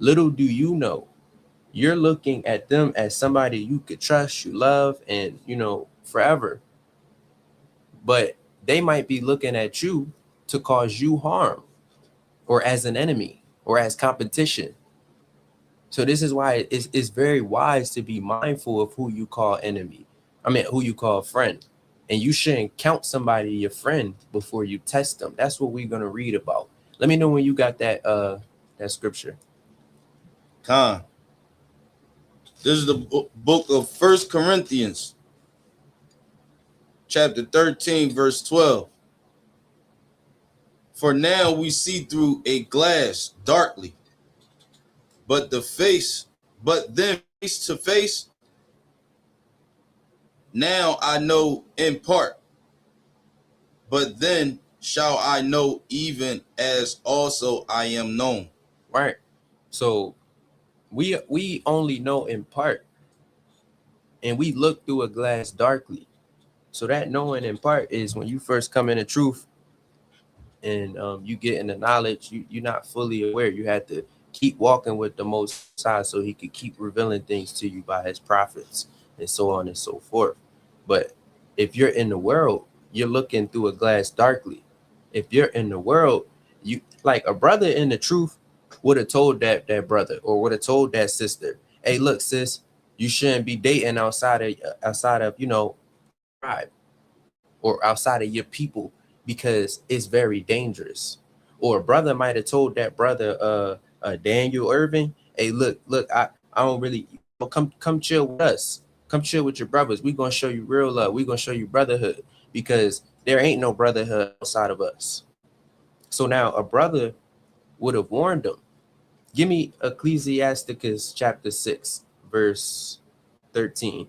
Little do you know, you're looking at them as somebody you could trust, you love, and forever. But they might be looking at you to cause you harm, or as an enemy, or as competition. So this is why it's very wise to be mindful of who you call enemy. I mean, who you call friend. And you shouldn't count somebody your friend before you test them. That's what we're gonna read about. Let me know when you got that scripture. Khan. This is the book of First Corinthians, chapter 13, verse 12. For now we see through a glass darkly, but then face to face. Now I know in part, but then shall I know even as also I am known. Right. So we only know in part, and we look through a glass darkly. So that knowing in part is when you first come into truth, and you get in the knowledge, you're not fully aware. You had to keep walking with the Most High so he could keep revealing things to you by his prophets, and so on and so forth. But if you're in the world, you're looking through a glass darkly. If you're in the world, you like a brother in the truth would have told that brother, or would have told that sister, hey, look, sis, you shouldn't be dating outside of your tribe, or outside of your people, because it's very dangerous. Or a brother might have told that brother, Daniel Irving, hey, look, I don't really, come chill with us. Come chill with your brothers. We're gonna show you real love. We're gonna show you brotherhood, because there ain't no brotherhood outside of us. So now a brother would have warned them. Give me Ecclesiasticus chapter 6, verse 13.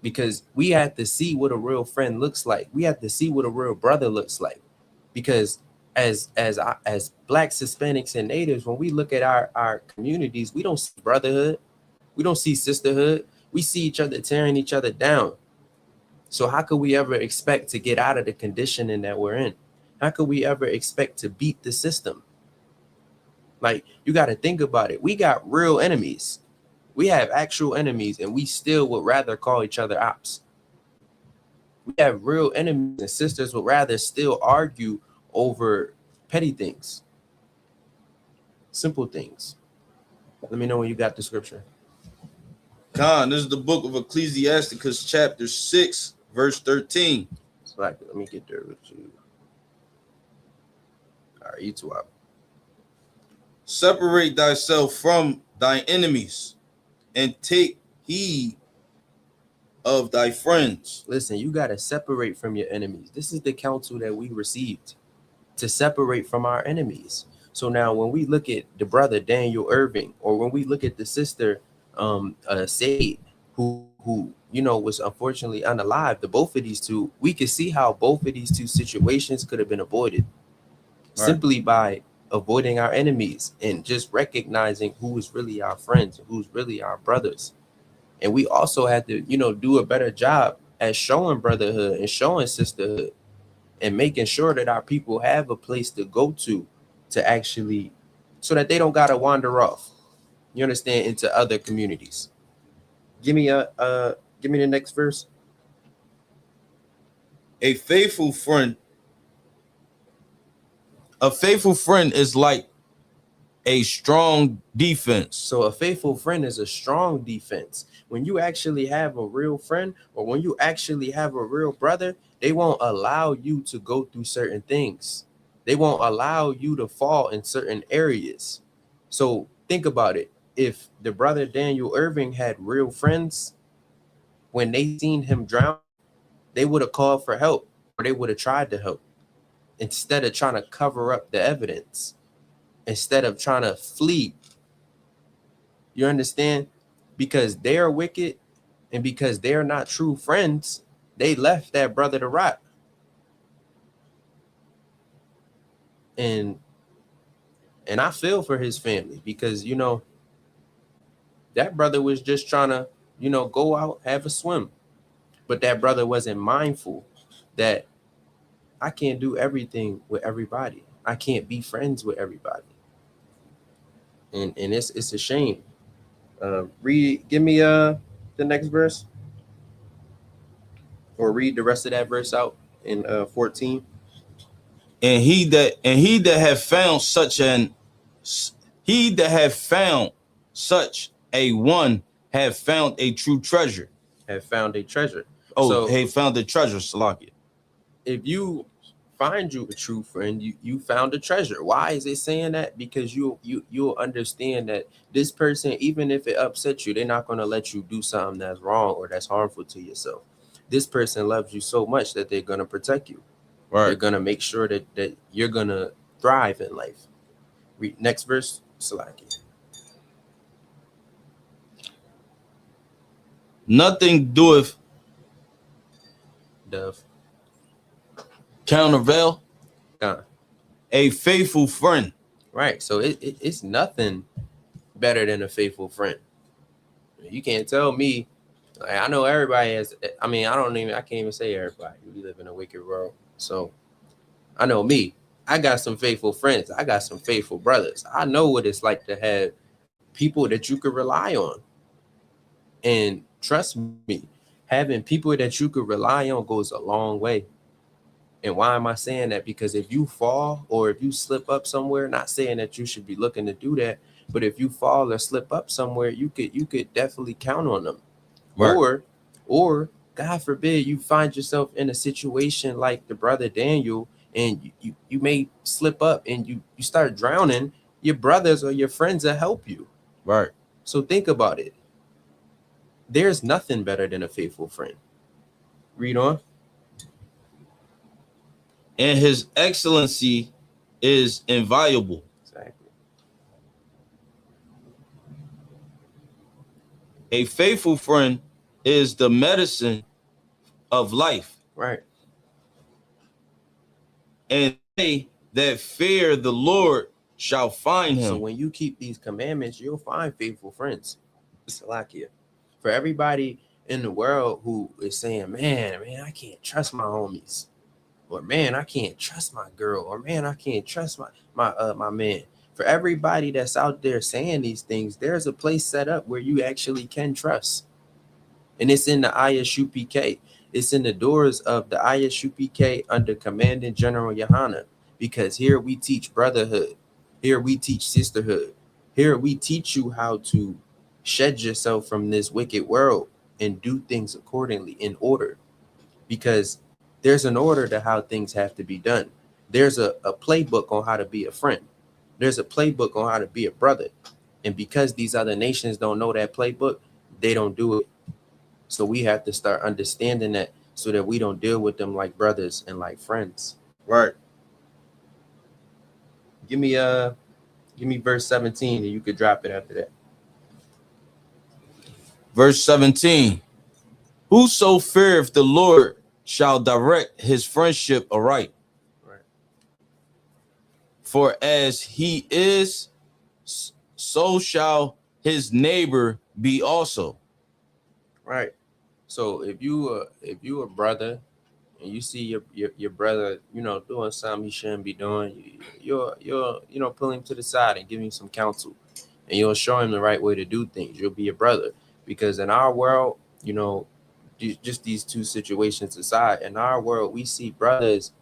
Because we have to see what a real friend looks like. We have to see what a real brother looks like. Because as blacks, Hispanics, and natives, when we look at our communities, we don't see brotherhood, we don't see sisterhood. We see each other tearing each other down. So how could we ever expect to get out of the conditioning that we're in? How could we ever expect to beat the system? Like, you got to think about it. We got real enemies. We have actual enemies, and we still would rather call each other ops. We have real enemies, and sisters would rather still argue over petty things, simple things. Let me know when you got the scripture. Khan, this is the book of Ecclesiasticus, chapter 6, verse 13. So let me get there with you. All right, you two out. Separate thyself from thy enemies, and take heed of thy friends. Listen, you got to separate from your enemies. This is the counsel that we received, to separate from our enemies. So now when we look at the brother Daniel Irving, or when we look at the sister Said, who was unfortunately unalive, the both of these two, we could see how both of these two situations could have been avoided, right, simply by avoiding our enemies and just recognizing who is really our friends and who's really our brothers. And we also had to, do a better job at showing brotherhood and showing sisterhood, and making sure that our people have a place to go to actually, so that they don't gotta wander off, you understand, into other communities. Give me the next verse. A faithful friend is like a strong defense. So a faithful friend is a strong defense. When you actually have a real friend, or when you actually have a real brother, they won't allow you to go through certain things. They won't allow you to fall in certain areas. So think about it. If the brother Daniel Irving had real friends, when they seen him drown, they would have called for help, or they would have tried to help, instead of trying to cover up the evidence, instead of trying to flee. You understand? Because they are wicked, and because they are not true friends, they left that brother to rot. And I feel for his family, because that brother was just trying to go out, have a swim. But that brother wasn't mindful that I can't do everything with everybody. I can't be friends with everybody. and it's a shame. Give me the next verse, or read the rest of that verse out in 14. And he that have found such an he that have found such a one have found a true treasure. Have found a treasure. Oh, So he found the treasure, Salakia. if you find you a true friend, you found a treasure. Why is it saying that? Because you'll understand that this person, even if it upsets you, they're not going to let you do something that's wrong or that's harmful to yourself. This person loves you so much that they're going to protect you. Right. They're going to make sure that you're going to thrive in life. Read next verse, Salaki. Nothing doeth Dove. countervail a faithful friend. Right. So it's nothing better than a faithful friend. You can't tell me. Like, I know everybody has. I mean, I can't even say everybody. We live in a wicked world. So I know me. I got some faithful friends. I got some faithful brothers. I know what it's like to have people that you could rely on. And trust me, having people that you could rely on goes a long way. And why am I saying that? Because if you fall or if you slip up somewhere, not saying that you should be looking to do that, but if you fall or slip up somewhere, you could definitely count on them. Right. Or God forbid you find yourself in a situation like the brother Daniel, and you may slip up and you start drowning. Your brothers or your friends will help you. Right. So think about it. There's nothing better than a faithful friend. Read on. And his excellency is inviolable. Exactly. A faithful friend is the medicine of life. Right. And they that fear the Lord shall find him. So when you keep these commandments, you'll find faithful friends. Salakia. For everybody in the world who is saying, man, I can't trust my homies. Or man, I can't trust my girl. Or man, I can't trust my man. For everybody that's out there saying these things, there's a place set up where you actually can trust. And it's in the ISUPK. It's in the doors of the ISUPK under Commanding General Yohana. Because here we teach brotherhood. Here we teach sisterhood. Here we teach you how to shed yourself from this wicked world and do things accordingly in order. Because there's an order to how things have to be done. There's a playbook on how to be a friend. There's a playbook on how to be a brother. And because these other nations don't know that playbook, they don't do it. So we have to start understanding that so that we don't deal with them like brothers and like friends. Right. Give me verse 17 and you could drop it after that. Verse 17. Whoso feareth the Lord shall direct his friendship aright. Right. For as he is, so shall his neighbor be also. Right. So if you a brother and you see your brother, doing something he shouldn't be doing, you'll pull him to the side and give him some counsel, and you'll show him the right way to do things. You'll be a brother, because in our world, just these two situations aside, in our world, we see brothers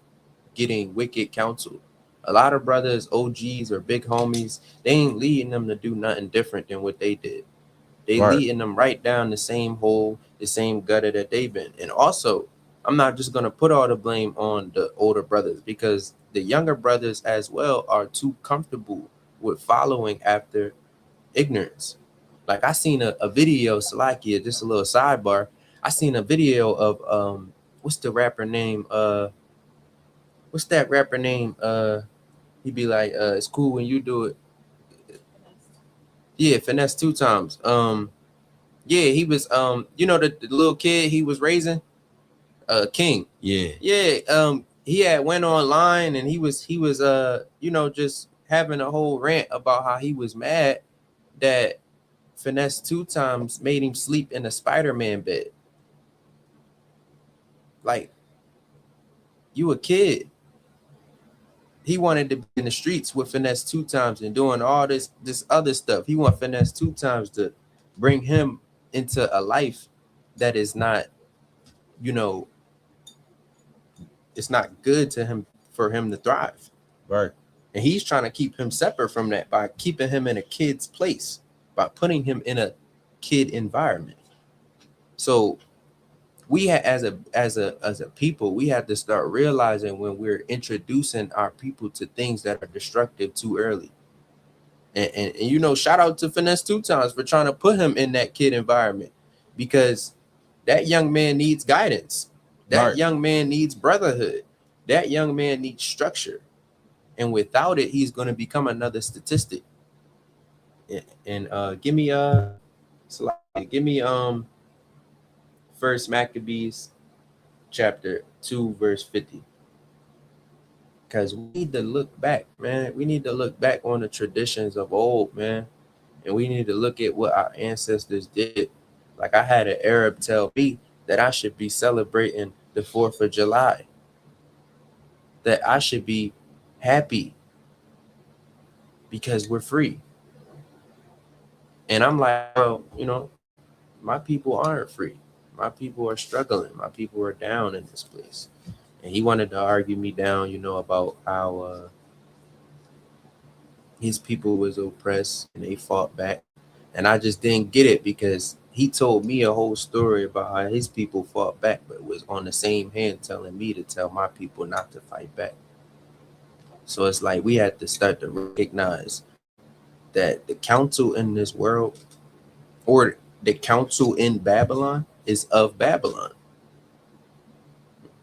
getting wicked counsel. A lot of brothers, OGs or big homies, they ain't leading them to do nothing different than what they did. They leading them right down the same hole, the same gutter that they've been. And also, I'm not just going to put all the blame on the older brothers, because the younger brothers as well are too comfortable with following after ignorance. Like I seen a video, Salakia, just a little sidebar. I seen a video of what's the rapper name? What's that rapper name? He'd be like, it's cool when you do it. Yeah, Finesse 2 times. Yeah, he was the little kid he was raising, King. Yeah. He had went online and he was just having a whole rant about how he was mad that Finesse 2 times made him sleep in a Spider-Man bed. Like, you a kid. He wanted to be in the streets with Finesse 2 Times and doing all this other stuff. He want Finesse 2 Times to bring him into a life that is not, you know, it's not good to him for him to thrive. Right. And he's trying to keep him separate from that by keeping him in a kid's place, by putting him in a kid environment. So we as a people, we have to start realizing when we're introducing our people to things that are destructive too early. And you know, shout out to Finesse 2 Times for trying to put him in that kid environment, because that young man needs guidance. That Right. young man needs brotherhood. That young man needs structure. And without it, he's going to become another statistic. And give me First Maccabees chapter 2 verse 50. Because we need to look back, man. We need to look back on the traditions of old, man. And we need to look at what our ancestors did. Like, I had an Arab tell me that I should be celebrating the 4th of July, that I should be happy because we're free. And I'm like, well, you know, my people aren't free. My people are struggling. My people are down in this place. And he wanted to argue me down, you know, about how his people was oppressed and they fought back. And I just didn't get it, because he told me a whole story about how his people fought back, but was on the same hand telling me to tell my people not to fight back. So it's like we had to start to recognize that the council in this world, or the council in Babylon, is of Babylon.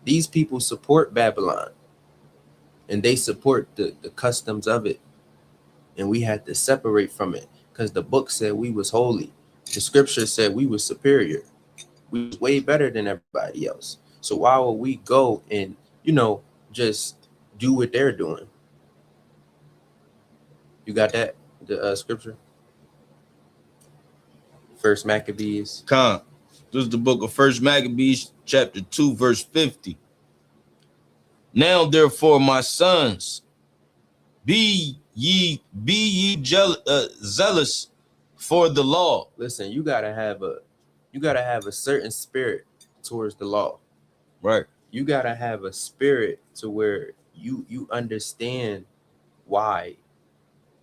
These people support Babylon, and they support the customs of it. And we had to separate from it, because the book said we was holy. The scripture said we was superior. We was way better than everybody else. So why would we go and, you know, just do what they're doing? You got that? The scripture? First Maccabees. Khan. This is the book of First Maccabees, chapter 2, verse 50. Now, therefore, my sons, be ye zealous for the law. Listen, you gotta have a certain spirit towards the law. Right. You gotta have a spirit to where you understand why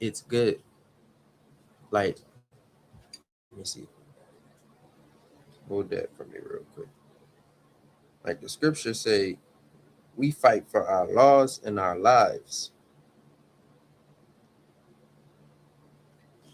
it's good. Like, let me see. Hold that for me real quick. Like the scriptures say, we fight for our laws and our lives.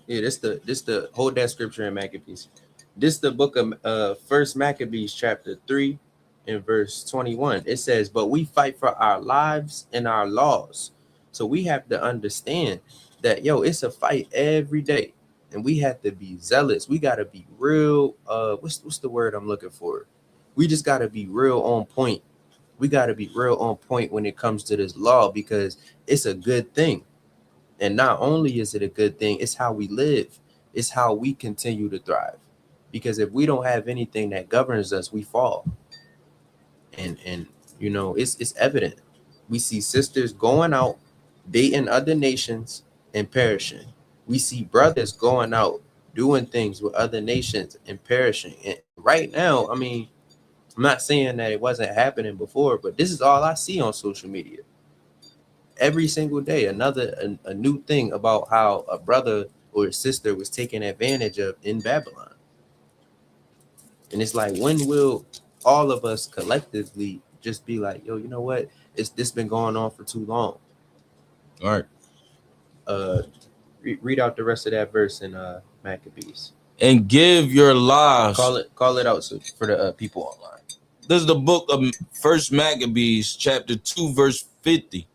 Yeah, this the hold that scripture in Maccabees. This the book of First Maccabees chapter 3 and verse 21. It says, but we fight for our lives and our laws. So we have to understand that, yo, it's a fight every day. And we have to be zealous. We got to be real. What's the word I'm looking for? We just got to be real on point. We got to be real on point when it comes to this law, because it's a good thing. And not only is it a good thing, it's how we live. It's how we continue to thrive. Because if we don't have anything that governs us, we fall. And you know, it's evident. We see sisters going out, dating other nations and perishing. We see brothers going out, doing things with other nations and perishing. And right now, I mean, I'm not saying that it wasn't happening before, but this is all I see on social media. Every single day, a new thing about how a brother or a sister was taken advantage of in Babylon. And it's like, when will all of us collectively just be like, yo, you know what? This been going on for too long. All right. Read out the rest of that verse in Maccabees. And give your lives. Call it out for the people online. This is the book of First Maccabees, chapter 2, verse 50.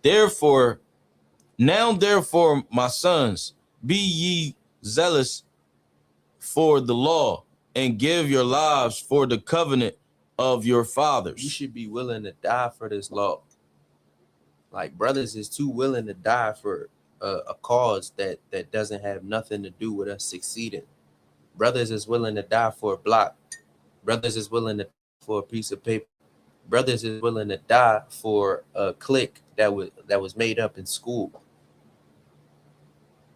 Therefore, my sons, be ye zealous for the law, and give your lives for the covenant of your fathers. You should be willing to die for this law. Like, brothers is too willing to die for a cause that doesn't have nothing to do with us succeeding. Brothers is willing to die for a block. Brothers is willing to die for a piece of paper. Brothers is willing to die for a clique that was made up in school.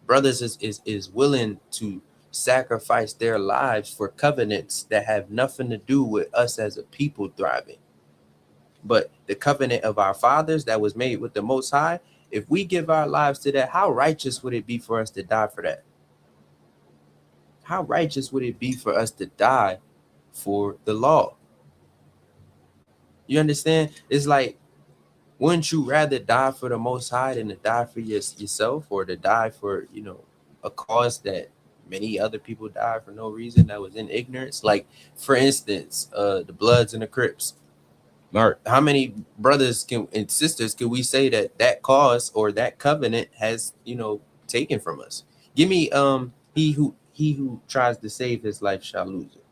Brothers is willing to sacrifice their lives for covenants that have nothing to do with us as a people thriving. But the covenant of our fathers that was made with the Most High, if we give our lives to that, how righteous would it be for us to die for that? How righteous would it be for us to die for the law? You understand? It's like, wouldn't you rather die for the Most High than to die for yourself, or to die for, a cause that many other people died for no reason, that was in ignorance? Like, for instance, the Bloods and the Crips. Right. How many brothers and sisters can we say that cause or that covenant has, taken from us? Give me he who tries to save his life shall lose it.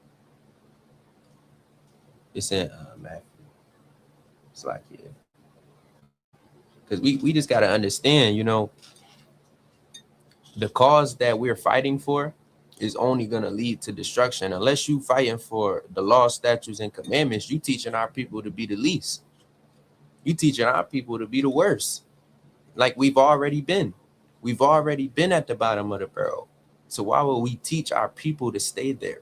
It's in Matthew. It's like, yeah. Because we just got to understand, the cause that we're fighting for is only going to lead to destruction. Unless you fighting for the law, statutes, and commandments, you teaching our people to be the least. You teaching our people to be the worst. Like we've already been. We've already been at the bottom of the barrel. So why would we teach our people to stay there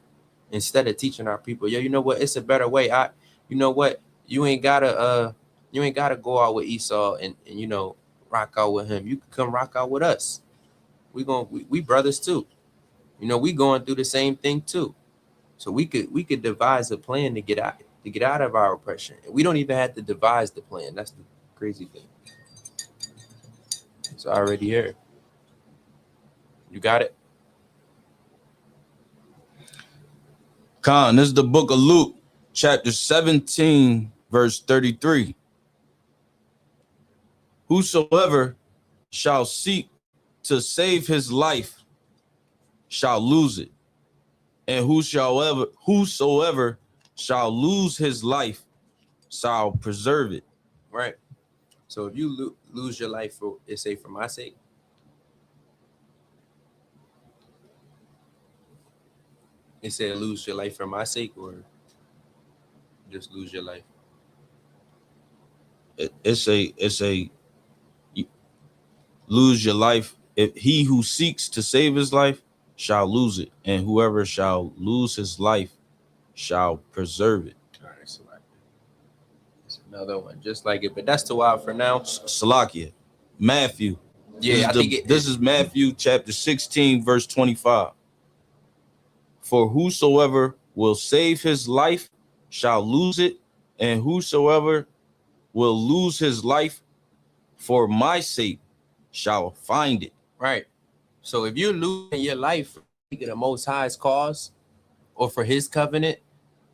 instead of teaching our people, yo, you know what? It's a better way. You know what? You ain't gotta go out with Esau and rock out with him. You can come rock out with us. We brothers too. We going through the same thing too. So we could devise a plan to get out of our oppression. And we don't even have to devise the plan. That's the crazy thing. It's already here. You got it? Khan, this is the book of Luke, chapter 17, verse 33. Whosoever shall seek to save his life shall lose it, and whosoever shall lose his life shall preserve it. Right. So if you lose your life for my sake, it said lose your life for my sake, or just lose your life. It's a lose your life. If he who seeks to save his life shall lose it, and whoever shall lose his life shall preserve it. All right, so it's another one just like it, but that's too wild for now. Salakia, Matthew. Yeah, this is Matthew chapter 16, verse 25. For whosoever will save his life shall lose it, and whosoever will lose his life for my sake shall find it. Right. So if you're losing your life for the Most High's cause, or for his covenant,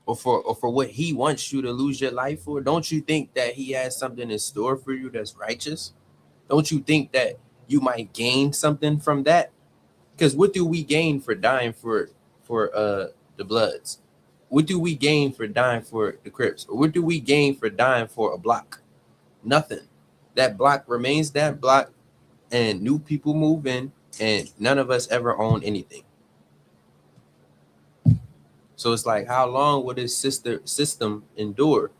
or for what he wants you to lose your life for, don't you think that he has something in store for you that's righteous? Don't you think that you might gain something from that? Because what do we gain for dying for the Bloods? What do we gain for dying for the Crips? Or what do we gain for dying for a block? Nothing. That block remains that block, and new people move in, and none of us ever own anything. So it's like, how long will this system endure?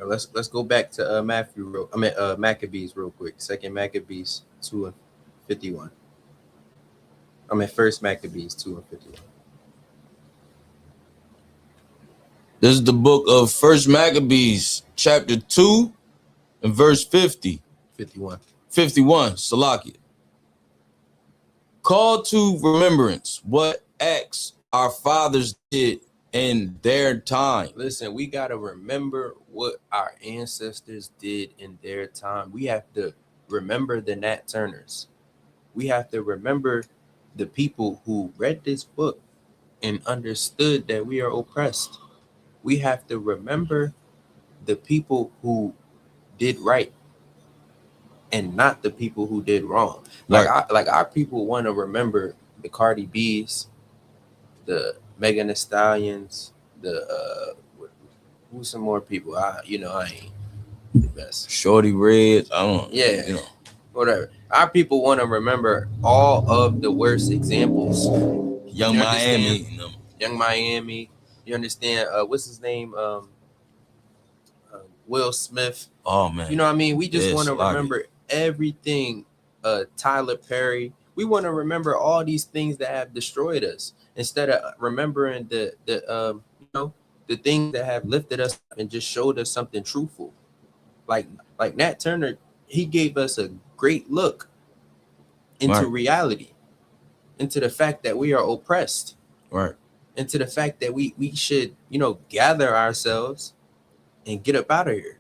Let's go back to Maccabees real quick. Second Maccabees 2:51. First Maccabees 2:51. This is the book of First Maccabees, chapter 2, and verse 50. 51. 51, Salakia. Call to remembrance what acts our fathers did in their time. Listen, we got to remember what our ancestors did in their time. We have to remember the Nat Turners. We have to remember the people who read this book and understood that we are oppressed. We have to remember the people who did right and not the people who did wrong. Like our people want to remember the Cardi B's, the Megan Thee Stallions, the who's some more people? I ain't the best. Shorty Red, I don't. Yeah, whatever. Our people want to remember all of the worst examples. Young Miami. Young Miami. You understand? What's his name? Will Smith. Oh man. You know what I mean? We just Yes, want to like it. remember everything. Tyler Perry. We want to remember all these things that have destroyed us instead of remembering the things that have lifted us up and just showed us something truthful. Like Nat Turner, he gave us a great look into Right. reality, into the fact that we are oppressed, Right. into the fact that we should, gather ourselves and get up out of here.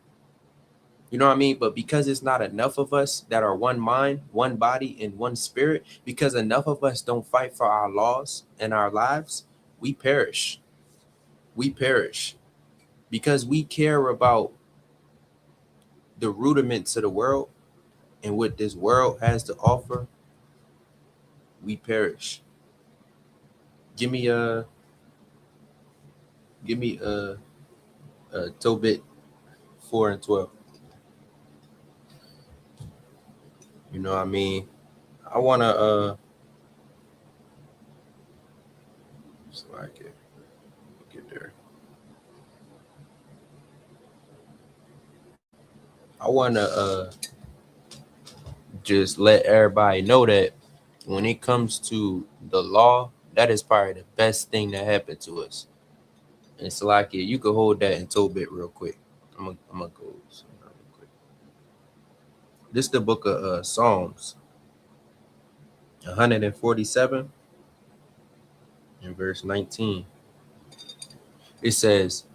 You know what I mean? But because it's not enough of us that are one mind, one body, and one spirit, because enough of us don't fight for our laws and our lives, we perish. We perish because we care about the rudiments of the world and what this world has to offer. We perish. Give me Tobit 4 and 12. You know what I mean? I wanna so I can get there. I wanna just let everybody know that when it comes to the law, that is probably the best thing that happened to us. And so like you could hold that in Tobit real quick. I'm gonna go somewhere real quick. This is the book of Psalms 147 in verse 19. It says,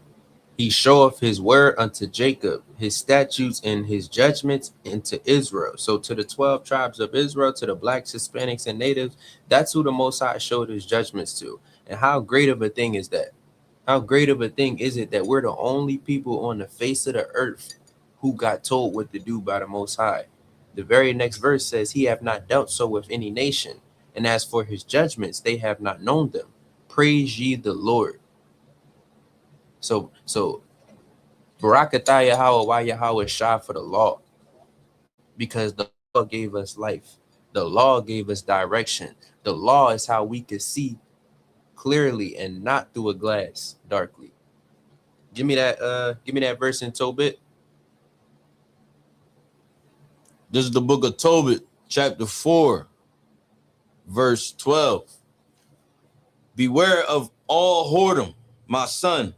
He showeth his word unto Jacob, his statutes and his judgments into Israel. So to the 12 tribes of Israel, to the blacks, Hispanics, and natives, that's who the Most High showed his judgments to. And how great of a thing is that? How great of a thing is it that we're the only people on the face of the earth who got told what to do by the Most High? The very next verse says, He have not dealt so with any nation. And as for his judgments, they have not known them. Praise ye the Lord. So Barakatah Yahweh, why Yahweh shot for the law? Because the law gave us life. The law gave us direction. The law is how we could see clearly and not through a glass darkly. Give me that verse in Tobit. This is the book of Tobit, chapter 4, verse 12. Beware of all whoredom, my son,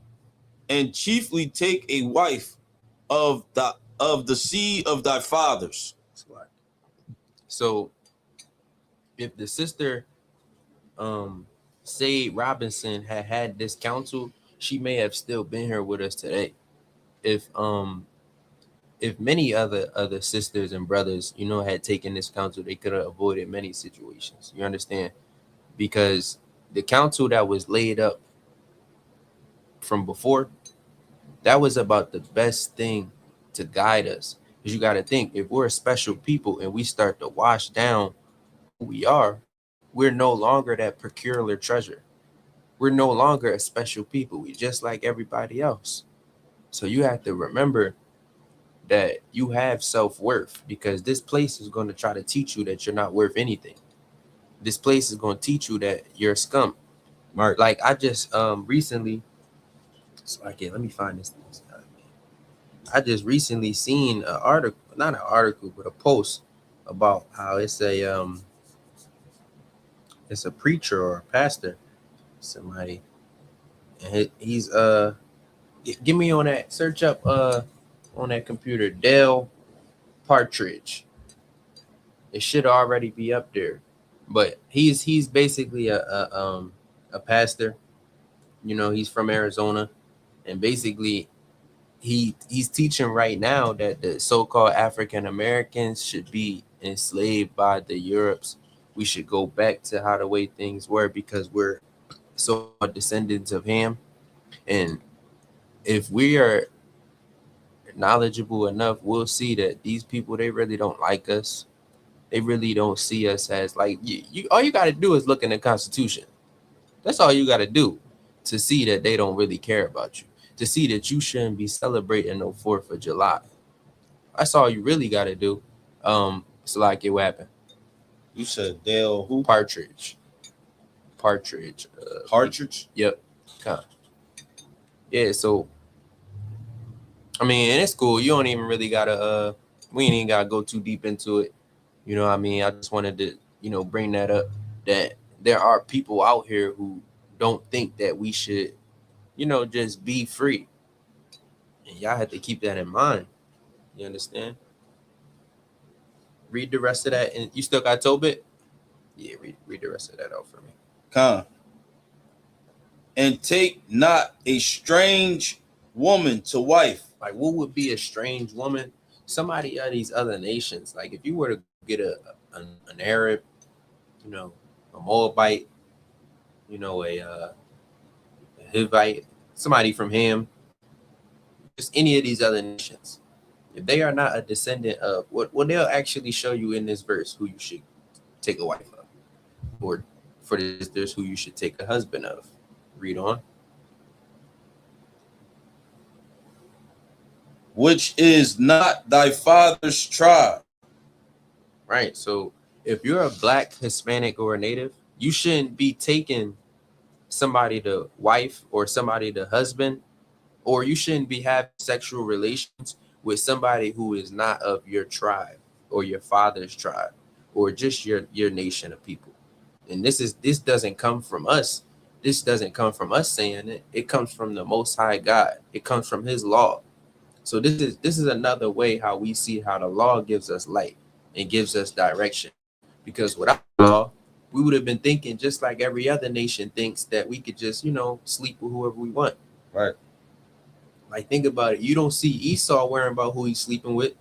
and chiefly take a wife of the seed of thy fathers. So if the sister Sade Robinson had this counsel, she may have still been here with us today. If many other sisters and brothers, had taken this counsel, they could have avoided many situations. You understand? Because the counsel that was laid up from before, that was about the best thing to guide us. Because you got to think, if we're a special people and we start to wash down who we are, we're no longer that peculiar treasure. We're no longer a special people. We just like everybody else. So you have to remember that you have self-worth, because this place is going to try to teach you that you're not worth anything. This place is going to teach you that you're a scum. Right. Like I just recently, so let me find this. I just recently seen an article, not an article, but a post about how it's a preacher or a pastor, somebody, and he's give me on that, search up on that computer, Dale Partridge. It should already be up there, but he's basically a pastor. He's from Arizona, and basically he's teaching right now that the so-called African Americans should be enslaved by the Europes. We should go back to how the way things were because we're so descendants of Ham. And if we are knowledgeable enough, we'll see that these people, they really don't like us. They really don't see us as like you. All you got to do is look in the Constitution. That's all you got to do to see that they don't really care about you. To see that you shouldn't be celebrating no 4th of July. That's all you really got to do. It's like it happened. You said Dale who? Partridge. Partridge? Yep. Yeah, so I mean, and it's cool. You don't even really gotta we ain't even gotta go too deep into it. You know what I mean? I just wanted to, bring that up, that there are people out here who don't think that we should, just be free. And y'all have to keep that in mind. You understand? Read the rest of that. And you still got Tobit? Yeah, read the rest of that out for me. Con. And take not a strange woman to wife. Like, what would be a strange woman? Somebody of these other nations. Like, if you were to get an Arab, a Moabite, a Hivite, somebody from Ham, just any of these other nations, if they are not a descendant of what they'll actually show you in this verse who you should take a wife of, or for this, there's who you should take a husband of. Read on. Which is not thy father's tribe. Right. So if you're a black, Hispanic, or a native, you shouldn't be taking somebody to wife or somebody to husband, or you shouldn't be having sexual relations with somebody who is not of your tribe or your father's tribe or just your nation of people. And this doesn't come from us. This doesn't come from us saying it. It comes from the Most High God. It comes from His law. So this is another way how we see how the law gives us light and gives us direction. Because without law, we would have been thinking just like every other nation thinks, that we could just, sleep with whoever we want. Right. Like, think about it. You don't see Esau worrying about who he's sleeping with.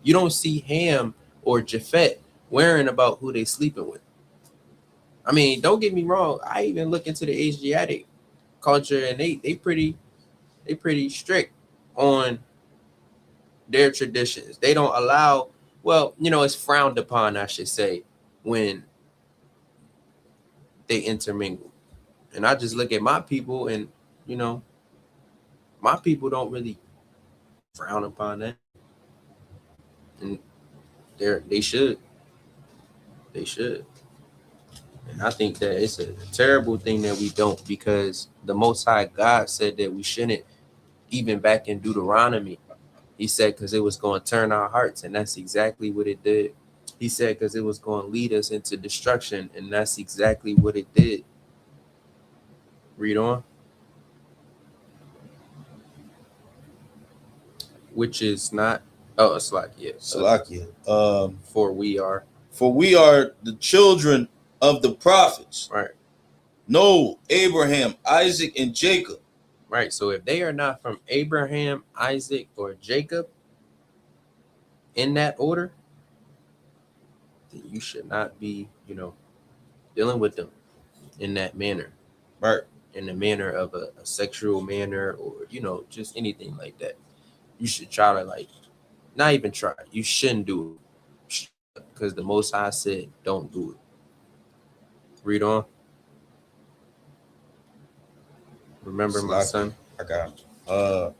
You don't see Ham or Japhet worrying about who they sleeping with. I mean, don't get me wrong. I even look into the Asiatic culture, and they pretty strict on their traditions. They don't allow, well, it's frowned upon, I should say, when they intermingle. And I just look at my people, and my people don't really frown upon that. And they should. And I think that it's a terrible thing that we don't, because the Most High God said that we shouldn't. Even back in Deuteronomy, He said because it was going to turn our hearts, and that's exactly what it did. He said because it was going to lead us into destruction, and that's exactly what it did. Read on. Which is not, Salakia. Salakia. For we are the children of the prophets. Right. No, Abraham, Isaac, and Jacob. Right. So if they are not from Abraham, Isaac, or Jacob in that order, then you should not be, dealing with them in that manner. Right. In the manner of a sexual manner, or, just anything like that. You should try to, not even try. You shouldn't do it, because the Most High said, don't do it. Read on. Remember, my son. I got it.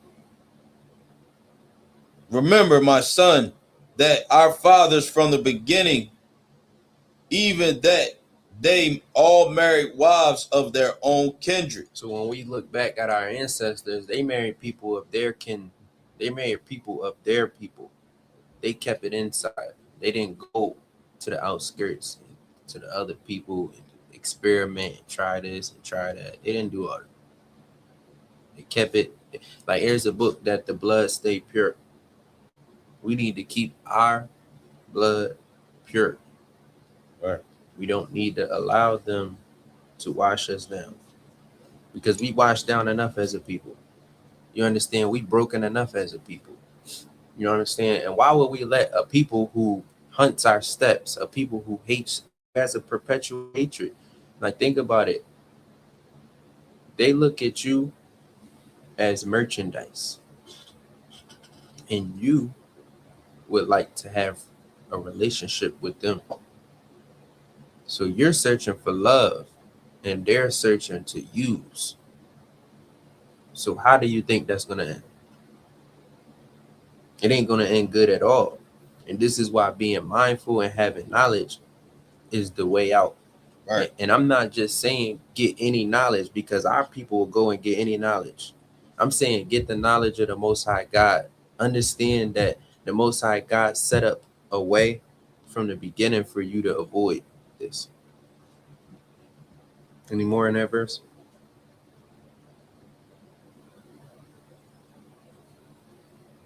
Remember, my son, that our fathers from the beginning, even that they all married wives of their own kindred. So when we look back at our ancestors, they married people of their kin. They married people of their people. They kept it inside. They didn't go to the outskirts, to the other people, and experiment, and try this and try that. They didn't do all that. They kept it. Like, here's a book that the blood stay pure. We need to keep our blood pure. Right. We don't need to allow them to wash us down, because we washed down enough as a people. You understand? We broken enough as a people. You understand? And why would we let a people who hunts our steps, a people who hates, has a perpetual hatred? Like, think about it. They look at you as merchandise, and you would like to have a relationship with them. So you're searching for love, and they're searching to use. So how do you think that's going to end? It ain't going to end good at all. And this is why being mindful and having knowledge is the way out. Right. And I'm not just saying get any knowledge, because our people will go and get any knowledge. I'm saying get the knowledge of the Most High God. Understand that the Most High God set up a way from the beginning for you to avoid this. Any more in that verse?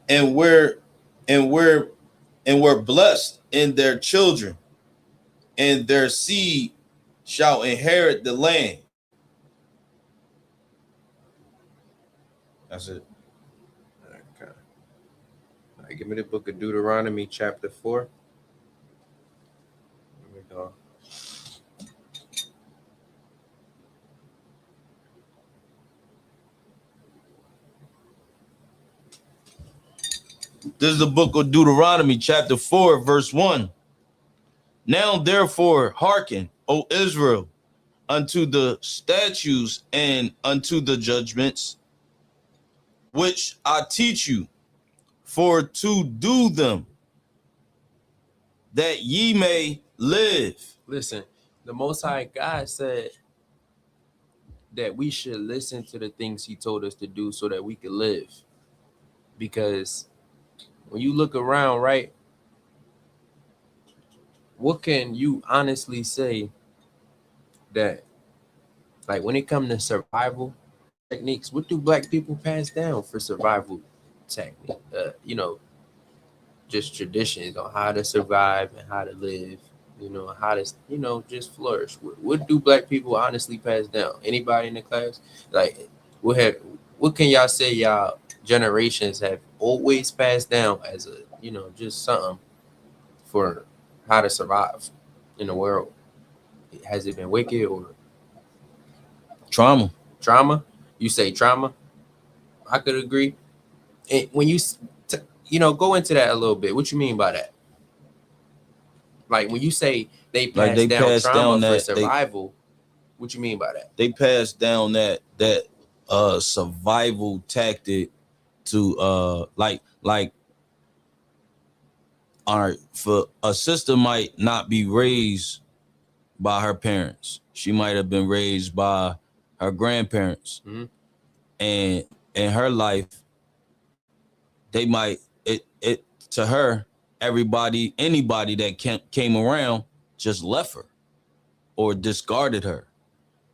And and we're we're blessed in their children, and their seed shall inherit the land. That's it. Okay. All right, give me the book of Deuteronomy, chapter 4. Here we go. This is the book of Deuteronomy, chapter 4, verse 1. Now therefore hearken, O Israel, unto the statutes and unto the judgments which I teach you, for to do them, that ye may live. Listen, the Most High God said that we should listen to the things He told us to do so that we could live. Because when you look around, right, what can you honestly say that, like, when it comes to survival techniques, what do Black people pass down for survival technique? Just traditions on how to survive and how to live, how to, just flourish. What do Black people honestly pass down? Anybody in the class? Like, what can y'all say y'all generations have always passed down as a, just something for how to survive in the world? Has it been wicked or Trauma. trauma? You say trauma? I could agree. And when you go into that a little bit, what you mean by that? Like when you say they pass down trauma for survival, what you mean by that? They pass down that survival tactic to like all right, for a sister might not be raised by her parents. She might have been raised by her grandparents. Mm-hmm. And in her life, they might it to her, anybody that came around just left her or discarded her.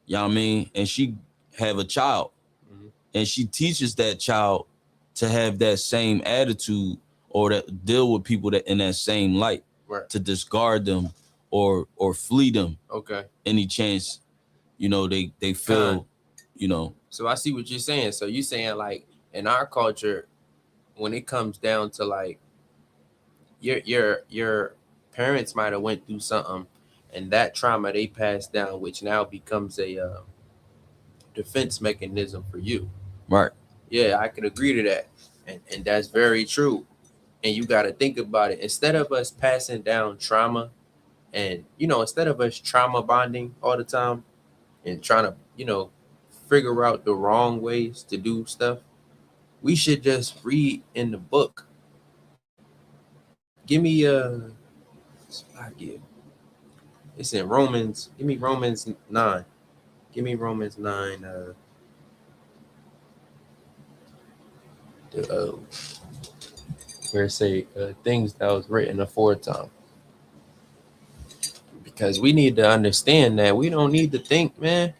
You know what I mean? And she have a child, mm-hmm. and she teaches that child to have that same attitude or to deal with people that in that same light, right, to discard them or flee them. Okay. Any chance, they feel, So I see what you're saying. So you're saying, like, in our culture, when it comes down to, like, your parents might have went through something, and that trauma they passed down, which now becomes a defense mechanism for you. Right. Yeah, I could agree to that, and that's very true. And you got to think about it. Instead of us passing down trauma, and instead of us trauma bonding all the time and trying to figure out the wrong ways to do stuff, we should just read in the book. Give me it's in Romans. Give me Romans 9. Give me Romans 9. Where it say things that was written aforetime. Because we need to understand that we don't need to think, man.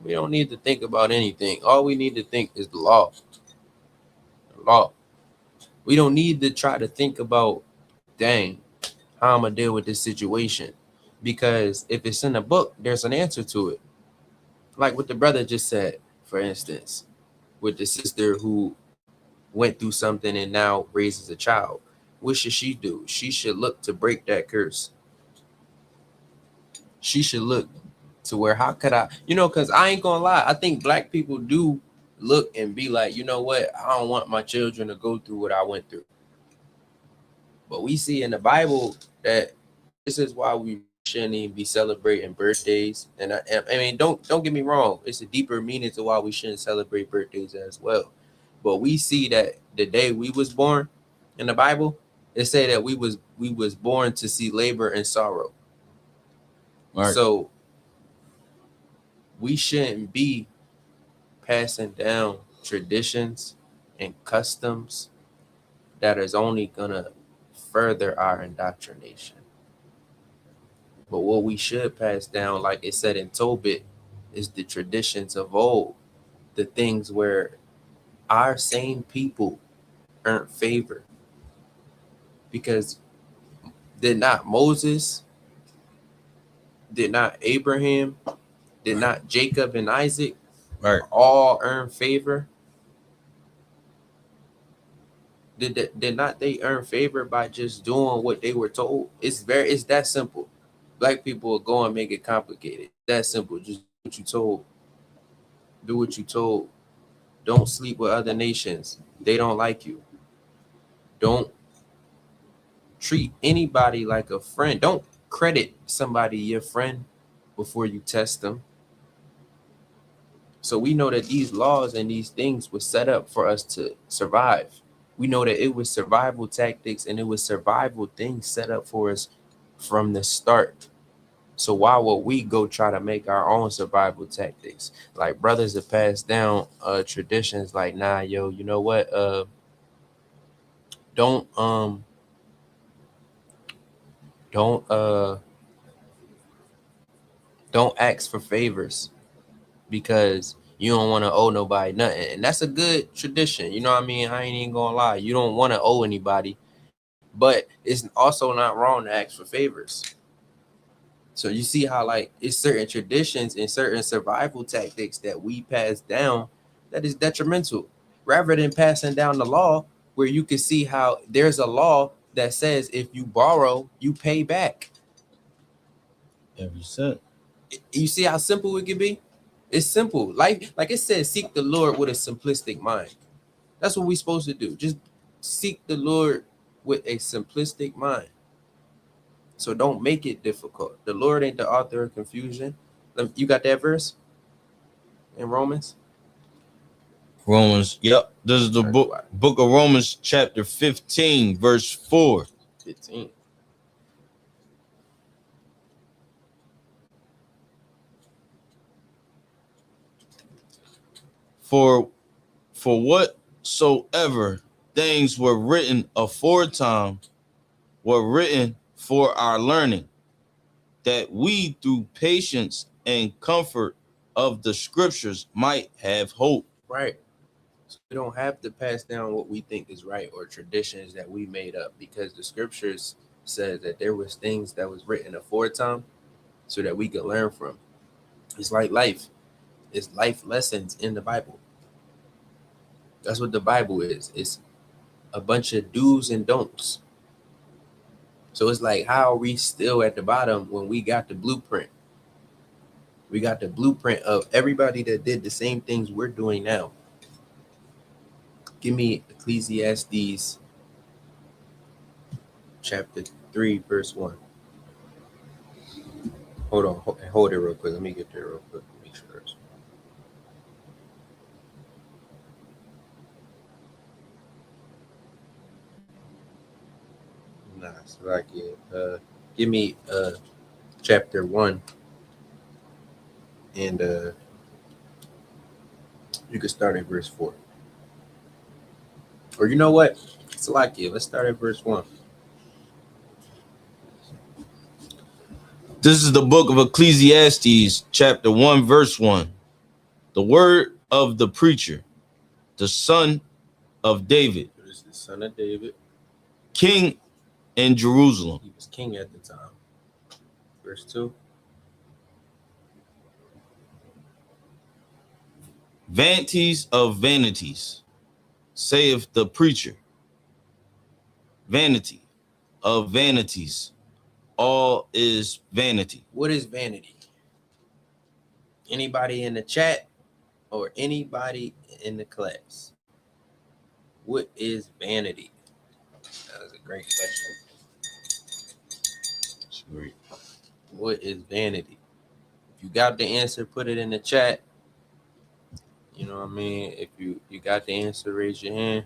We don't need to think about anything. All we need to think is the law. The law. We don't need to try to think about, dang, how I'm gonna deal with this situation. Because if it's in a book, there's an answer to it. Like what the brother just said, for instance, with the sister who went through something and now raises a child. What should she do? She should look to break that curse. She should look to where, how could I, because I ain't gonna lie, I think Black people do look and be like, you know what, I don't want my children to go through what I went through. But we see in the Bible that this is why we shouldn't even be celebrating birthdays. And I mean, don't get me wrong, it's a deeper meaning to why we shouldn't celebrate birthdays as well. But we see that the day we was born in the Bible, it say that we was born to see labor and sorrow. Right. So we shouldn't be passing down traditions and customs that is only gonna further our indoctrination. But what we should pass down, like it said in Tobit, is the traditions of old, the things where our same people earned favor. Because did not Moses, did not Abraham, did not Jacob and Isaac Right. all earn favor? Did not they earn favor by just doing what they were told? It's that simple. Black people will go and make it complicated. That simple. Just do what you told. Do what you told. Don't sleep with other nations. They don't like you. Don't treat anybody like a friend. Don't credit somebody your friend before you test them. So we know that these laws and these things were set up for us to survive. We know that it was survival tactics and it was survival things set up for us from the start. So why would we go try to make our own survival tactics? Like brothers have passed down traditions like, nah, yo, you know what? Don't don't uh don't ask for favors because you don't want to owe nobody nothing. And that's a good tradition. You know what I mean? I ain't even gonna lie. You don't want to owe anybody, but it's also not wrong to ask for favors. So you see how like it's certain traditions and certain survival tactics that we pass down that is detrimental. Rather than passing down the law where you can see how there's a law that says if you borrow, you pay back. Every cent. You see how simple it can be? It's simple. Like it says, seek the Lord with a simplistic mind. That's what we're supposed to do. Just seek the Lord with a simplistic mind. So don't make it difficult. The Lord ain't the author of confusion. You got that verse in Romans? Romans. Yep. This is the book of Romans, chapter 15, verse 4. 15. For whatsoever things were written aforetime were written for our learning, that we through patience and comfort of the scriptures might have hope. Right. So we don't have to pass down what we think is right or traditions that we made up, because the scriptures said that there was things that was written aforetime so that we could learn from. It's like life. It's life lessons in the Bible. That's what the Bible is. It's a bunch of do's and don'ts. So it's like, how are we still at the bottom when we got the blueprint? We got the blueprint of everybody that did the same things we're doing now. Give me Ecclesiastes chapter 3, verse 1. Hold on. Hold it real quick. Let me get there real quick. Make sure it's... Nah, it's like it. Give me chapter 1. And you can start at verse 4. Or you know what? It's like it. Let's start at verse 1. This is the book of Ecclesiastes, chapter 1, verse 1. The word of the preacher, the son of David. This is the son of David. King in Jerusalem. He was king at the time. Verse 2. Vanities of vanities, saith the preacher. Vanity of vanities, all is vanity. What is vanity? Anybody in the chat or anybody in the class? What is vanity? That was a great question. That's great. What is vanity? If you got the answer, put it in the chat. You know what I mean? If you got the answer, raise your hand.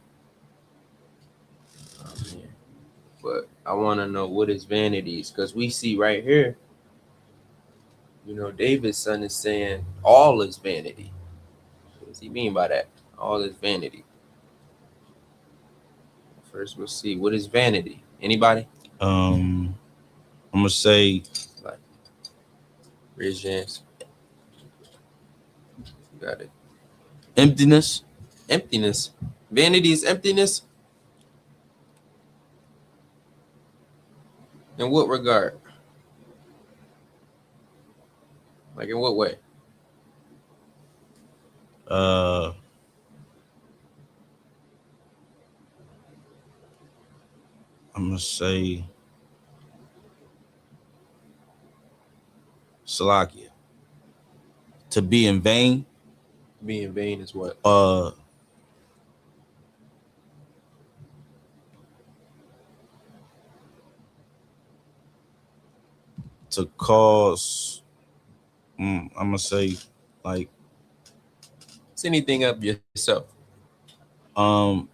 But I want to know what is vanities, because we see right here, you know, David's son is saying all is vanity. What does he mean by that? All is vanity. First, we'll see what is vanity. Anybody? I'm gonna say Like, raise your hands. Got it. emptiness. Emptiness. Vanity is emptiness. In what regard? Like, in what way? I'm gonna say Salakia. To be in vain. Being vain is what? To cause I'm gonna say like It's anything of yourself. I'm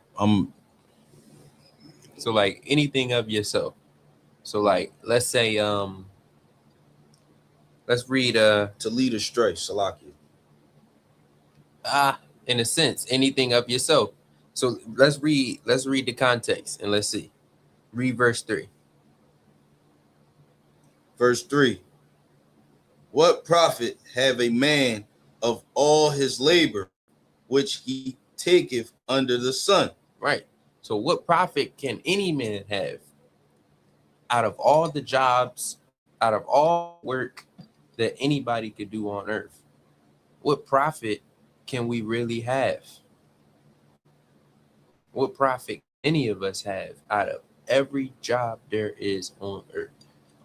So like anything of yourself. So like let's say let's read to lead astray, Salakia. In a sense, anything of yourself. So let's read the context and let's see. Read verse 3. Verse 3. What profit have a man of all his labor which he taketh under the sun? Right. So what profit can any man have out of all the jobs, out of all work that anybody could do on earth? What profit can we really have? What profit any of us have out of every job there is on earth?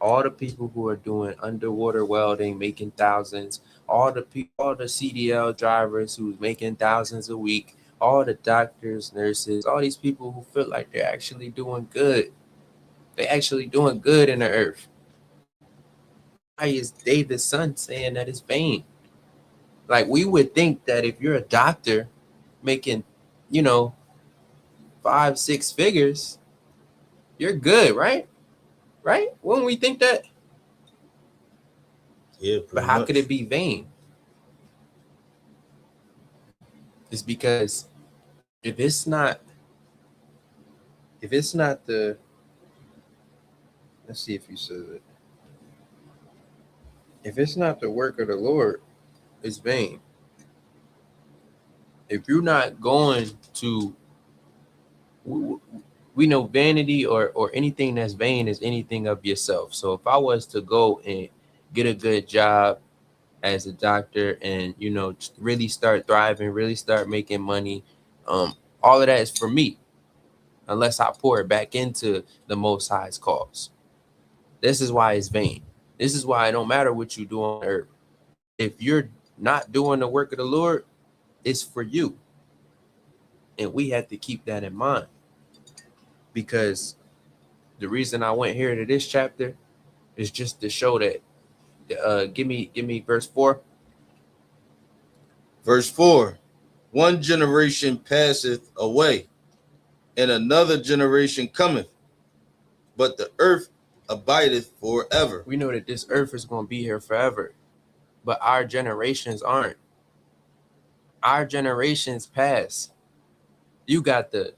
All the people who are doing underwater welding, making thousands, all the CDL drivers who's making thousands a week, all the doctors, nurses, all these people who feel like they're actually doing good. They're actually doing good in the earth. Why is David's son saying that it's vain? Like, we would think that if you're a doctor making, 5-6 figures, you're good, right? Right? Wouldn't we think that? Yeah, but how could it be vain? It's because if it's not the, let's see if you said it. If it's not the work of the Lord, it's vain. If you're not going to, we know vanity or anything that's vain is anything of yourself. So if I was to go and get a good job as a doctor and really start thriving, really start making money, all of that is for me, unless I pour it back into the Most High's cause. This is why it's vain. This is why it don't matter what you do on earth. If you're not doing the work of the Lord, it's for you. And we have to keep that in mind. Because the reason I went here to this chapter is just to show that. Give me verse 4. Verse 4. One generation passeth away, and another generation cometh, but the earth abideth forever. We know that this earth is going to be here forever, but our generations aren't. Our generations pass. You got the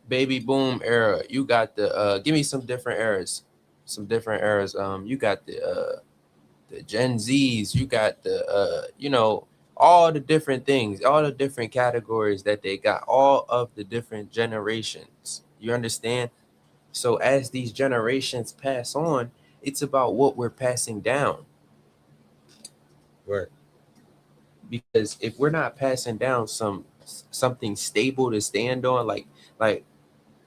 baby boom era. You got the give me some different eras. You got the Gen Zs. You got the all the different things, all the different categories that they got, all of the different generations. You understand? So as these generations pass on, it's about what we're passing down. Right. Because if we're not passing down something stable to stand on, like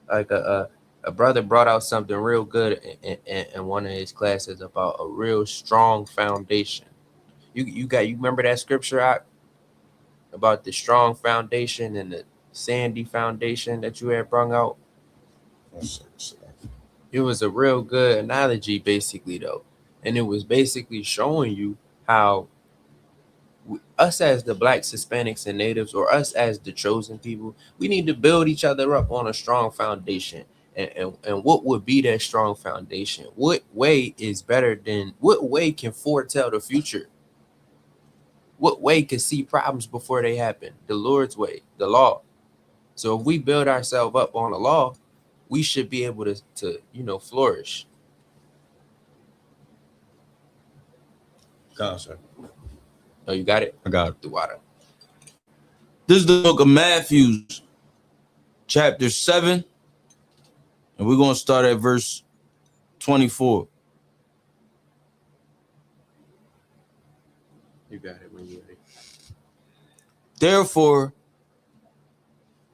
a brother brought out something real good in one of his classes about a real strong foundation. You remember that scripture about the strong foundation and the sandy foundation that you had brought out? It was a real good analogy, basically, though. And it was basically showing you how us as the Blacks, Hispanics, and Natives, or us as the chosen people, we need to build each other up on a strong foundation. And what would be that strong foundation? What way can foretell the future? what way could see problems before they happen? The Lord's way, the law. So if we build ourselves up on the law, we should be able to flourish. God, sir. Oh, you got it? I got it. The water. This is the book of Matthew, chapter 7, and we're going to start at verse 24. You got it when you're ready. Therefore,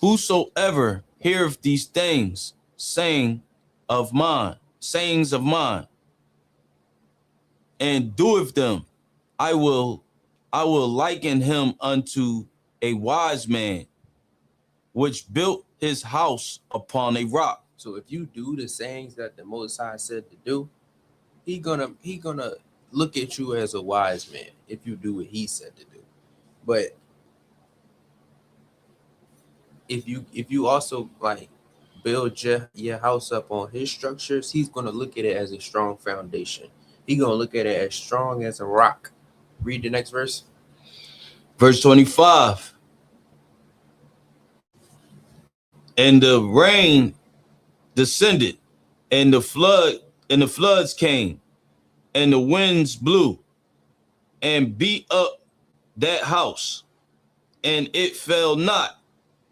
whosoever heareth these things, sayings of mine, and doeth them, I will liken him unto a wise man, which built his house upon a rock. So if you do the sayings that the Most High said to do, he gonna look at you as a wise man if you do what he said to do. But if you also like build your house up on his structures, he's gonna look at it as a strong foundation. He's gonna look at it as strong as a rock. Read the next verse. Verse 25. And the rain descended, and the floods came, and the winds blew and beat up that house, and it fell not,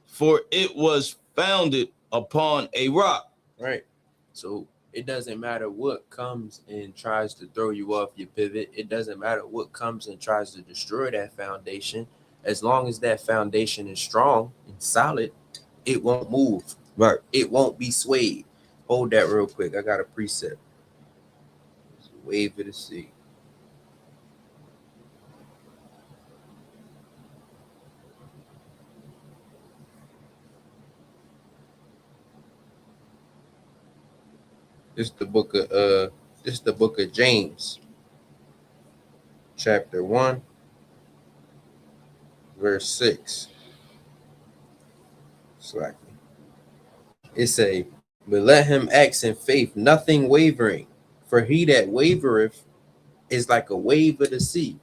for it was founded upon a rock. Right. So it doesn't matter what comes and tries to throw you off your pivot. It doesn't matter what comes and tries to destroy that foundation. As long as that foundation is strong and solid, it won't move. Right. It won't be swayed. Hold that real quick. I got a precept. Wave of the sea. This is the book of James, chapter 1, verse 6. Slack me. It say, but let him act in faith, nothing wavering. For he that wavereth is like a wave of the sea,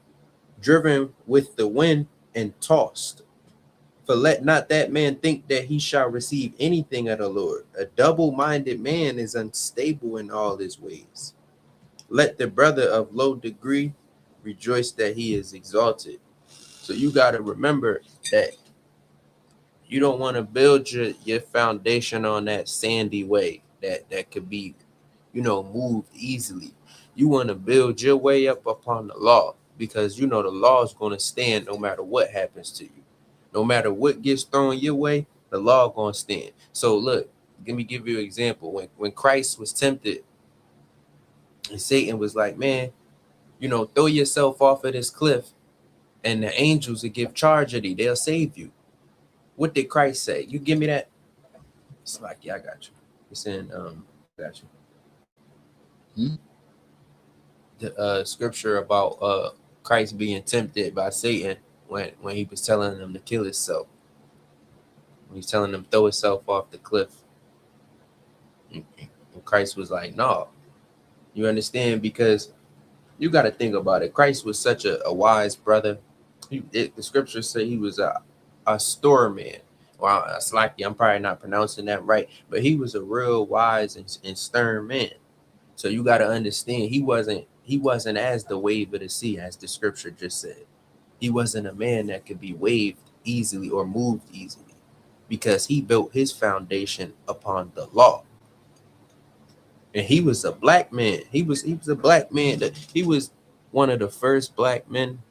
driven with the wind and tossed. For let not that man think that he shall receive anything of the Lord. A double-minded man is unstable in all his ways. Let the brother of low degree rejoice that he is exalted. So you got to remember that you don't want to build your foundation on that sandy way that could be, moved easily. You want to build your way up upon the law, because the law is going to stand no matter what happens to you. No matter what gets thrown your way, the law going to stand. So look, let me give you an example. When Christ was tempted and Satan was like, man, throw yourself off of this cliff and the angels will give charge of thee. They'll save you. What did Christ say? You give me that? It's like, yeah, I got you. It's in, got you. The scripture about Christ being tempted by Satan when he was telling them to kill himself. When he's telling them throw himself off the cliff. And Christ was like, no. You understand? Because you got to think about it. Christ was such a wise brother. The scriptures say he was a storeman. Well, it's likely I'm probably not pronouncing that right, but he was a real wise and stern man. So you got to understand, he wasn't as the wave of the sea, as the scripture just said. He wasn't a man that could be waved easily or moved easily, because he built his foundation upon the law. And he was a black man. He was a black man. He was one of the first black men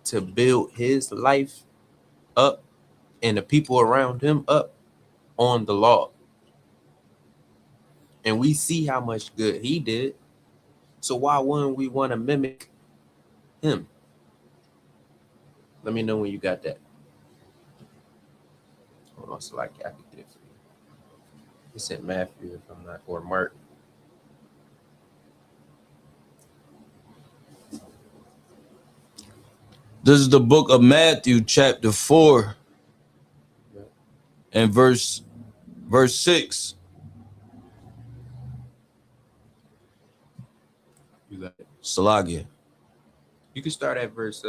to build his life up and the people around him up on the law. And we see how much good he did. So why wouldn't we want to mimic him? Let me know when you got that. Hold on, so I can get it for you. It's in Matthew, if I'm not, or Mark. This is the book of Matthew, chapter 4, and verse 6. You got it. Salagia. You can start at verse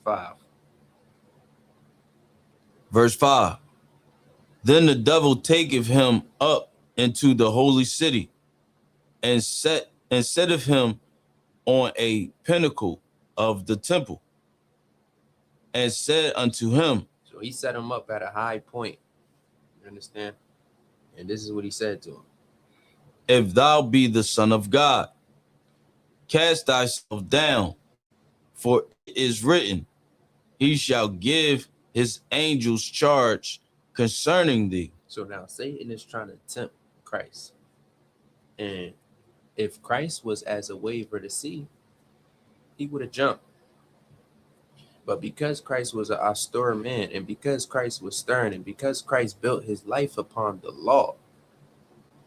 5. Verse 5. Then the devil taketh him up into the holy city and setteth him on a pinnacle of the temple and said unto him, So he set him up at a high point. You understand? And this is what he said to him. if thou be the Son of God, cast thyself down, for it is written, he shall give his angels charge concerning thee. So now Satan is trying to tempt Christ. And if Christ was as a wave of the sea, he would have jumped. But because Christ was an austere man, and because Christ was stern, and because Christ built his life upon the law,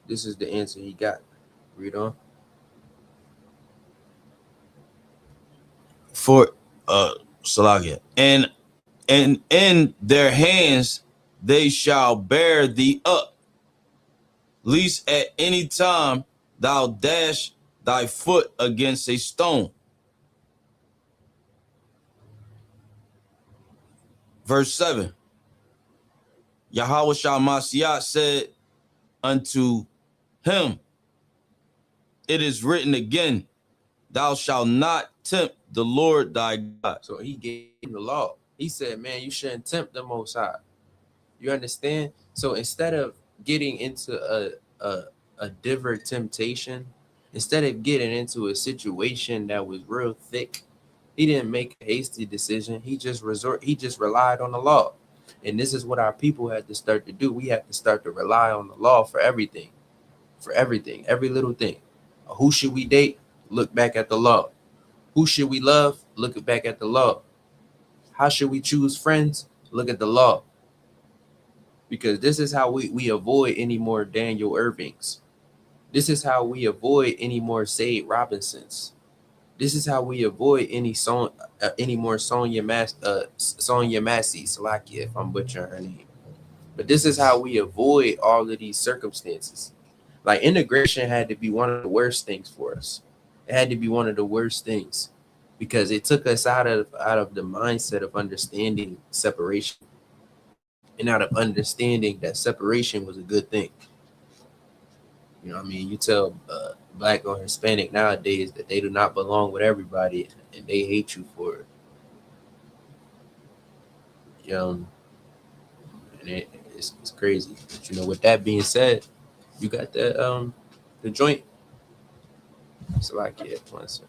this is the answer he got. Read on. For Salakia, and in their hands they shall bear thee up, lest at any time thou dash thy foot against a stone. Verse 7. Yahweh Shah said unto him, it is written again, thou shalt not tempt the Lord thy God. So he gave him the law. He said, man, you shouldn't tempt the Most High. You understand? So instead of getting into a different temptation, instead of getting into a situation that was real thick, he didn't make a hasty decision. He just relied on the law. And this is what our people had to start to do. We have to start to rely on the law for everything, every little thing. Who should we date? Look back at the law. Who should we love? Look back at the law. How should we choose friends? Look at the law. Because this is how we avoid any more Daniel Irvings. This is how we avoid any more Sade Robinsons. This is how we avoid any more Sonia Massey, Salakia, if I'm butchering her name. But this is how we avoid all of these circumstances. Like integration had to be one of the worst things for us. It had to be one of the worst things because it took us out of the mindset of understanding separation and out of understanding that separation was a good thing. You know what I mean? You tell Black or Hispanic nowadays that they do not belong with everybody and they hate you for it. And it's crazy. But, you know, with that being said, you got the joint. So like, yeah, one second.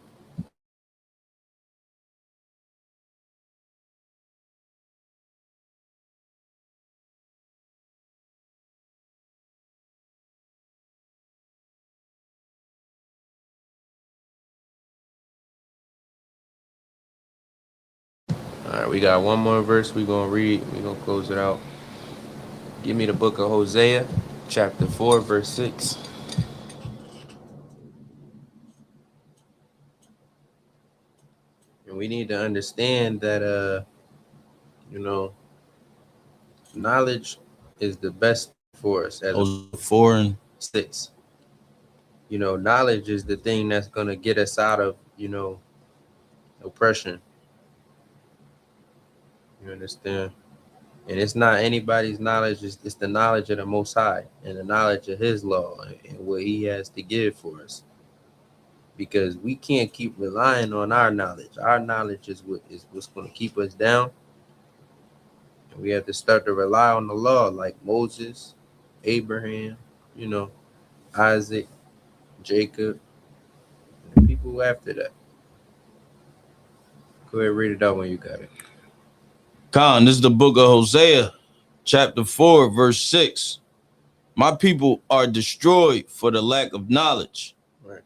All right, we got one more verse we're going to read. We're going to close it out. Give me the book of Hosea, chapter 4, verse 6. And we need to understand that, knowledge is the best for us. As foreign 6. Knowledge is the thing that's going to get us out of, oppression. You understand? And it's not anybody's knowledge. It's the knowledge of the Most High and the knowledge of his law and what he has to give for us. Because we can't keep relying on our knowledge. Our knowledge is what's going to keep us down. And we have to start to rely on the law like Moses, Abraham, Isaac, Jacob, and the people after that. Go ahead, read it out when you got it. Khan, this is the book of Hosea, chapter 4, verse 6. My people are destroyed for the lack of knowledge. Right.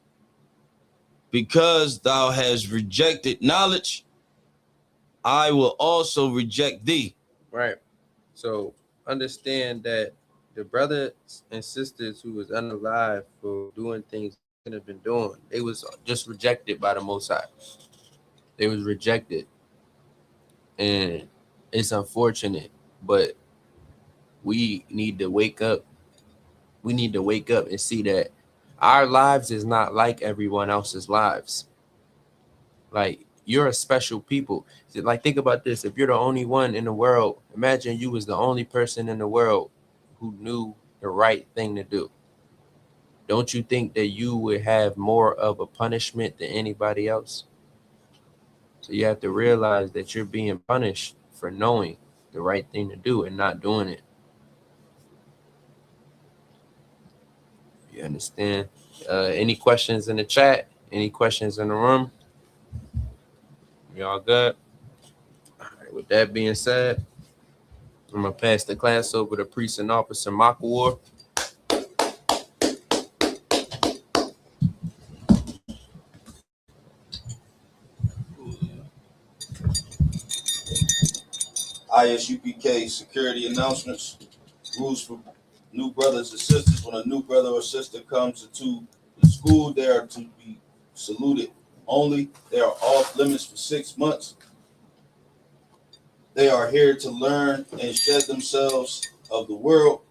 Because thou hast rejected knowledge, I will also reject thee. Right. So understand that the brothers and sisters who was unalive for doing things they couldn't have been doing, they was just rejected by the Most High. They was rejected. And it's unfortunate, but we need to wake up. We need to wake up and see that our lives is not like everyone else's lives. Like you're a special people. Like, think about this. If you're the only one in the world, imagine you was the only person in the world who knew the right thing to do. Don't you think that you would have more of a punishment than anybody else? So you have to realize that you're being punished for knowing the right thing to do and not doing it. You understand? Any questions in the chat? Any questions in the room? Y'all good? All right, with that being said, I'm gonna pass the class over to Priest and Officer Makawar. ISUPK security announcements. Rules for new brothers and sisters. When a new brother or sister comes into the school, they are to be saluted only. They are off limits for 6 months. They are here to learn and shed themselves of the world.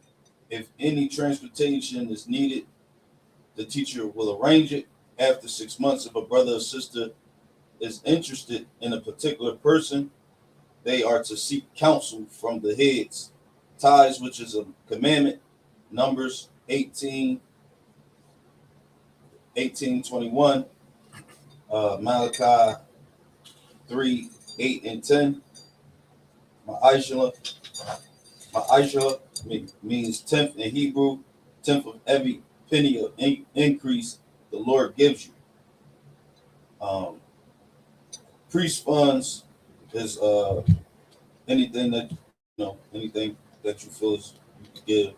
If any transportation is needed, the teacher will arrange it. After 6 months, if a brother or sister is interested in a particular person, they are to seek counsel from the heads. Tithes, which is a commandment, Numbers 18:21, Malachi 3:8 and 10. Ma'ashah means tenth in Hebrew, tenth of every penny of increase the Lord gives you. Priest funds is anything that anything that you feel is you can give.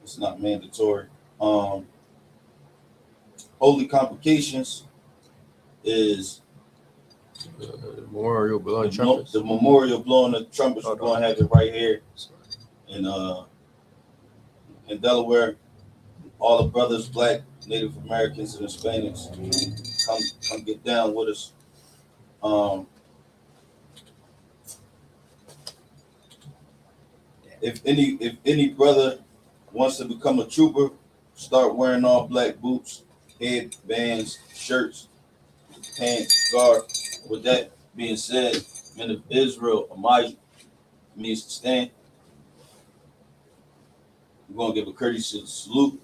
It's not mandatory. Holy convocations is Memorial blowing trumpets. the memorial blowing the trumpets. We're going to have it right here in Delaware. All the brothers, Black, Native Americans, and Hispanics, come get down with us. If any brother wants to become a trooper, start wearing all black boots, headbands, shirts, pants, scarf. With that being said, men of Israel, Amijah means to stand. We're going to give a courtesy salute.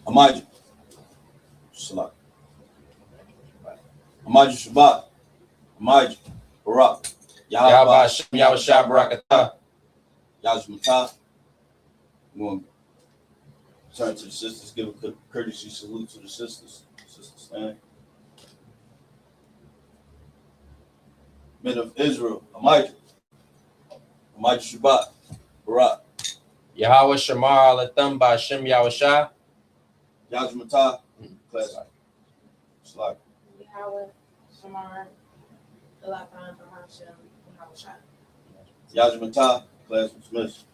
Amijah. Salat. Amijah Shabbat. Amijah Barak. Yahweh Hashem, Yahweh Shah Barakatah. Yajmatah. We're going to turn to the sisters, give a courtesy salute to the sisters. Sisters stand. Men of Israel, Amijah. Amijah Shabbat. Barak. Yahweh Shamar Alatham Ba'Shem Yahweh Shah. Yajmatah. Class. Slide. Yahweh Shamar Alatham Ba'Shem Yahweh Shah. Yajmatah. Class dismissed.